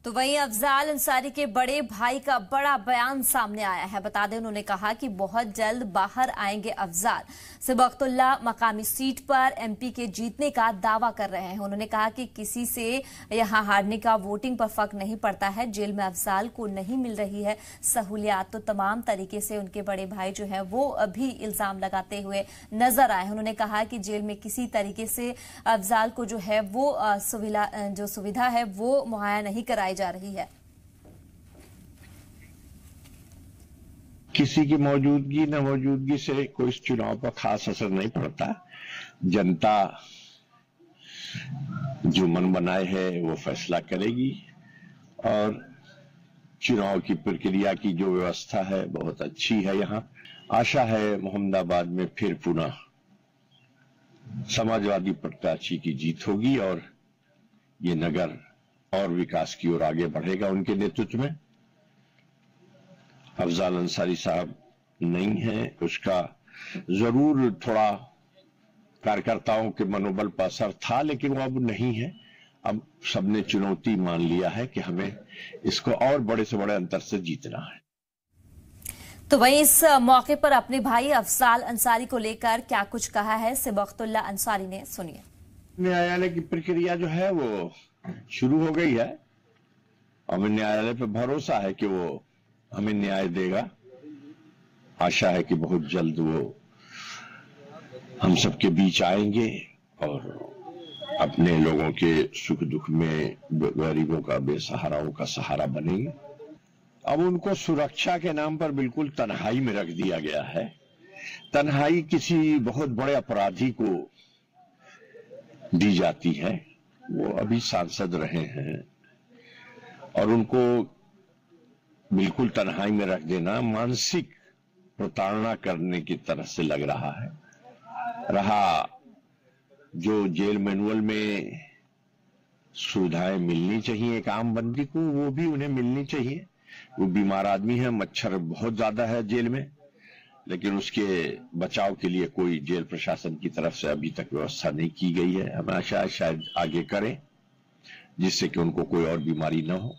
तो वहीं अफजाल अंसारी के बड़े भाई का बड़ा बयान सामने आया है। बता दें, उन्होंने कहा कि बहुत जल्द बाहर आएंगे अफजाल। सिबगतुल्ला मकामी सीट पर एमपी के जीतने का दावा कर रहे हैं। उन्होंने कहा कि किसी से यहां हारने का वोटिंग पर फर्क नहीं पड़ता है। जेल में अफजाल को नहीं मिल रही है सहूलियात, तो तमाम तरीके से उनके बड़े भाई जो है वो अभी इल्जाम लगाते हुए नजर आए। उन्होंने कहा कि जेल में किसी तरीके से अफजाल को जो है वो सुविधा है वो मुहैया नहीं कराई जा रही है। किसी की मौजूदगी न मौजूदगी से कोई इस चुनाव पर खास असर नहीं पड़ता। जनता जो मन बनाए है वो फैसला करेगी और चुनाव की प्रक्रिया की जो व्यवस्था है बहुत अच्छी है। यहाँ आशा है मोहम्मदाबाद में फिर पुनः समाजवादी प्रत्याशी की जीत होगी और ये नगर और विकास की ओर आगे बढ़ेगा उनके नेतृत्व में। अफजाल अंसारी साहब नहीं है, उसका जरूर थोड़ा कार्यकर्ताओं के मनोबल पर असर था, लेकिन वो अब नहीं है। अब सबने चुनौती मान लिया है कि हमें इसको और बड़े से बड़े अंतर से जीतना है। तो वहीं इस मौके पर अपने भाई अफजाल अंसारी को लेकर क्या कुछ कहा है सिबगतुल्ला अंसारी ने, सुनिए। न्यायालय की प्रक्रिया जो है वो शुरू हो गई है। हमें न्यायालय पर भरोसा है कि वो हमें न्याय देगा। आशा है कि बहुत जल्द वो हम सबके बीच आएंगे और अपने लोगों के सुख दुख में गरीबों का, बेसहाराओं का सहारा बनेंगे। अब उनको सुरक्षा के नाम पर बिल्कुल तन्हाई में रख दिया गया है। तन्हाई किसी बहुत बड़े अपराधी को दी जाती है। वो अभी सांसद रहे हैं और उनको बिल्कुल तन्हाई में रख देना मानसिक प्रताड़ना करने की तरह से लग रहा है। रहा जो जेल मैनुअल में सुविधाएं मिलनी चाहिए एक आम बंदी को, वो भी उन्हें मिलनी चाहिए। वो बीमार आदमी है, मच्छर बहुत ज्यादा है जेल में, लेकिन उसके बचाव के लिए कोई जेल प्रशासन की तरफ से अभी तक व्यवस्था नहीं की गई है। हमें आशा है शायद आगे करें जिससे कि उनको कोई और बीमारी न हो।